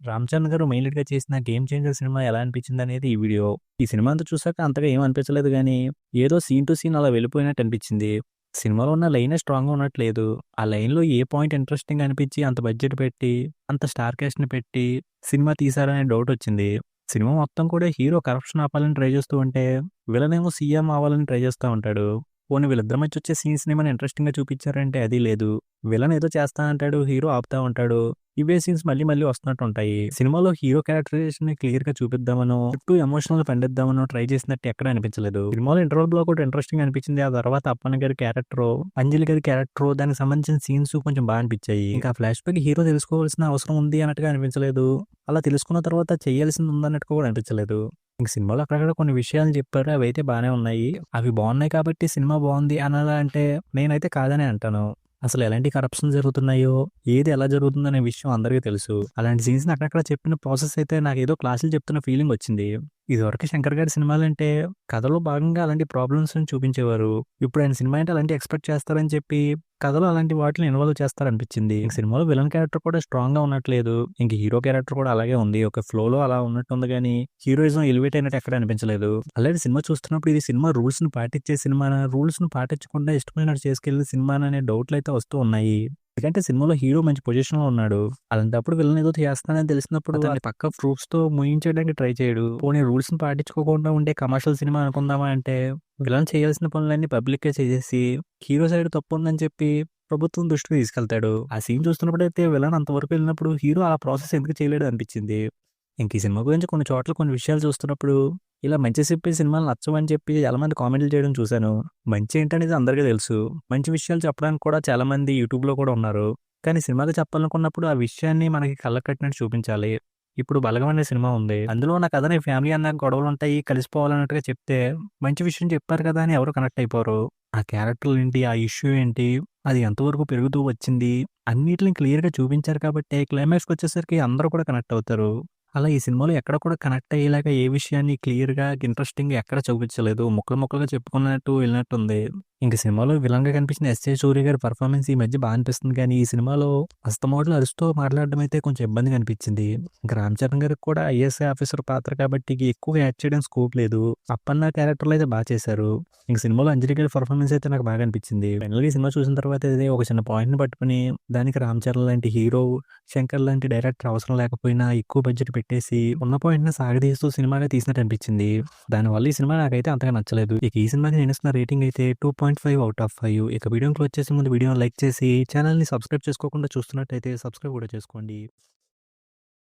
రామ్ చరణ్ గారు మెయిన్‌లీడ్‌గా చేసిన 'game changer' cinema ఎలా అనిపించిందనేది ఈ వీడియో. ఈ సినిమా అంతా చూసాక అంతగా ఏం అనిపించలేదు గానీ, ఏదో సీన్ టు సీన్ అలా వెళ్ళిపోయినట్టు అనిపించింది. సినిమాలో ఉన్న లైనే స్ట్రాంగ్‌గా ఉన్నట్టు లేదు. ఆ లైన్‌లో ఏ పాయింట్ ఇంట్రెస్టింగ్‌గా అనిపించి అంత బడ్జెట్ పెట్టి, అంత స్టార్ కాస్ట్‌ని పెట్టి సినిమా తీశారనే డౌటొచ్చింది. సినిమా మొత్తం కూడా హీరో కరప్షన్ ఆపాలని ట్రై చేస్తూ ఉంటే, విలన్ ఏమో సీఎం అవ్వాలని ట్రై చేస్తా ఉంటాడు. పోనీ వీళ్ళిద్దరి మధ్య వచ్చే సీన్స్‌ని ఏమైనా ఇంట్రెస్టింగ్‌గా చూపించారంటే అది లేదు. విలన్ ఏదో చేస్తా అంటాడు, హీరో ఆపుతా ఉంటాడు. ఇవే సీన్స్ మళ్ళీ మళ్ళీ వస్తున్నట్టుంటాయి. సినిమాలో హీరో క్యారెక్టరైజేషన్‌ని క్లియర్‌గా చూపిద్దామనో, చుట్టూ ఎమోషనల్ పండిద్దామనో ట్రై చేసినట్టు ఎక్కడ అనిపించలేదు. సినిమాలో ఇంటర్వల్ బ్లాక్ ఒకటి ఇంట్రెస్టింగ్ అనిపించింది. ఆ తర్వాత అప్పన్న గారి క్యారెక్టరు, అంజలి గారి క్యారెక్టరు, దానికి సంబంధించిన సీన్స్ కొంచెం అనిపించాయి. ఇంకా ఫ్లాష్ బ్యాక్ హీరో తెలుసుకోవాల్సిన అవసరం ఉంది అన్నట్టుగా అనిపించలేదు. అలా తెలుసుకున్న తర్వాత చేయాల్సింది ఉందన్నట్టుగా కూడా అనిపించలేదు. ఇంక సినిమాలో అక్కడక్కడ కొన్ని విషయాలు చెప్పారు. అవైతే బానే ఉన్నాయి. అవి బావున్నాయి కాబట్టి సినిమా బావుంది అనాలా అంటే నేనైతే కాదనే అంటాను. అసలు ఎలాంటి కరప్షన్ జరుగుతున్నాయో, ఏది ఎలా జరుగుతుందనే విషయం అందరికీ తెలుసు. అలాంటి సీన్స్‌ని అక్కడక్కడ చెప్పిన ప్రాసెస్ అయితే నాకేదో క్లాసులు చెప్తున్న ఫీలింగొచ్చింది. ఇదివరకు 'శంకర్' గారి సినిమాలంటే కథలో భాగంగా అలాంటి ప్రాబ్లమ్స్‌ని చూపించేవారు. ఇప్పుడు ఆయన సినిమా అంటే అలాంటివి ఎక్స్‌పెక్ట్ చేస్తారని చెప్పి కథలో అలాంటి వాటిని ఇన్వాల్వ్ చేస్తారనిపించింది. ఇంక సినిమాలో విలన్ క్యారెక్టర్ కూడా స్ట్రాంగ్‌గా ఉన్నట్లేదు. ఇంక హీరో క్యారెక్టర్ కూడా అలాగే ఉంది. ఒక ఫ్లోలో అలా ఉన్నట్టుంది గానీ, హీరోయిజం ఎలివేట్ అయినట్టు ఎక్కడ అనిపించలేదు. అలాగే సినిమా చూస్తున్నప్పుడు ఇది సినిమా రూల్స్‌ని పాటించే సినిమానా? రూల్స్‌ని పాటించకుండా ఇష్టమైనట్టు చేసుకెళ్ళే సినిమానా అనే డౌట్‌లయితే వస్తూ ఉన్నాయి. ఎందుకంటే సినిమాలో హీరో మంచి పొజిషన్‌లో ఉన్నాడు. అలాంటప్పుడు విలన్ ఏదో చేస్తున్నాడని తెలిసినప్పుడు అతన్ని పక్కా ప్రూఫ్స్‌తో ముగించేయడానికి ట్రై చేయడు. పోనీ రూల్స్‌ని పాటించుకోకుండా ఉండే కమర్షియల్ సినిమా అనుకుందామా అంటే, విలన్ చేయాల్సిన పనులన్నీ పబ్లిక్‌గా చేసేసి, హీరో సైడ్ తప్పుందని చెప్పి ప్రభుత్వం దృష్టికి తీసుకెళ్తాడు. ఆ సీన్ చూస్తున్నప్పుడైతే విలన్ అంతవరకు వెళ్ళినప్పుడు హీరో ఆ ప్రాసెస్ ఎందుకు చేయలేడు అనిపించింది. ఇంక ఈ సినిమా గురించి కొన్ని చోట్ల కొన్ని విషయాలు చూస్తున్నప్పుడు, ఇలా మంచి చెప్పే సినిమాలు నచ్చవని చెప్పి చాలామంది కామెంట్లు చేయడం చూశాను. మంచి ఏంటనేది అందరికీ తెలుసు. మంచి విషయాలు చెప్పడానికి కూడా చాలామంది యూట్యూబ్‌లో కూడా ఉన్నారు. కానీ సినిమాగా చెప్పాలనుకున్నప్పుడు ఆ విషయాన్ని మనకి కళ్ళకి కట్టినట్టు చూపించాలి. ఇప్పుడు 'బలగం' అనే సినిమా ఉంది. అందులో ఉన్న కథని ఫ్యామిలీ అన్నాక గొడవలుంటాయి, కలిసిపోవాలన్నట్టుగా చెప్తే, మంచి విషయం చెప్పారు కదా అని ఎవరు కనెక్ట్ అయిపోరు. ఆ క్యారెక్టర్‌లేంటి, ఆ ఇష్యూ ఏంటి, అది ఎంతవరకు పెరుగుతూ వచ్చింది, అన్నిటిని క్లియర్‌గా చూపించారు కాబట్టే క్లైమాక్స్‌కొచ్చేసరికి అందరూ కూడా కనెక్ట్ అవుతారు. అలా ఈ సినిమాలో ఎక్కడ కూడా కనెక్ట్ అయ్యేలాగా ఏ విషయాన్ని క్లియర్‌గా, ఇంట్రెస్టింగ్‌గా ఎక్కడ చూపించలేదు. ముక్కలు ముక్కలుగా చెప్పుకున్నట్టు వెళ్ళినట్టుంది. ఇంక సినిమాలో విలన్‌గా కనిపించిన 'ఎస్‌జే సూర్య' గారి పెర్ఫార్మన్స్ ఈ మధ్య అనిపిస్తుంది కానీ, ఈ సినిమాలో అస్తమాట్లు అరుస్తూ మాట్లాడడం అయితే కొంచెం ఇబ్బందిగా అనిపించింది. ఇంక 'రామ్ చరణ్' గారికి కూడా ఐఏఎస్ ఆఫీసర్ పాత్ర కాబట్టి ఎక్కువగా యాక్ట్ చేయడానికి స్కోప్ లేదు. అప్పన్న క్యారెక్టర్‌లో అయితే చేశారు. ఇంక సినిమాలో అంజలి గారి పెర్ఫార్మన్స్ అయితే నాకు బాగా అనిపించింది. ఫైనల్‌గా ఈ సినిమా చూసిన తర్వాత ఇది ఒక చిన్న పాయింట్‌ని పట్టుకొని, దానికి 'రామ్ చరణ్' లాంటి హీరో, 'శంకర్' లాంటి డైరెక్టర్ అవసరం లేకపోయినా ఎక్కువ బడ్జెట్ పెట్టేసి ఉన్న పాయింట్‌ని సాగదీస్తూ సినిమాగా తీసినట్టు అనిపించింది. దానివల్ల ఈ సినిమా నాకైతే అంతగా నచ్చలేదు. ఇక ఈ సినిమాకి నేను ఇస్తున్న రేటింగ్ అయితే 2.5 ఔట్ ఆఫ్ 5. ఇక వీడియోకి వచ్చేసే ముందు వీడియోని లైక్ చేసి ఛానల్‌ని సబ్స్క్రైబ్ చేసుకోకుండా చూస్తున్నట్టయితే సబ్స్క్రైబ్ కూడా చేసుకోండి.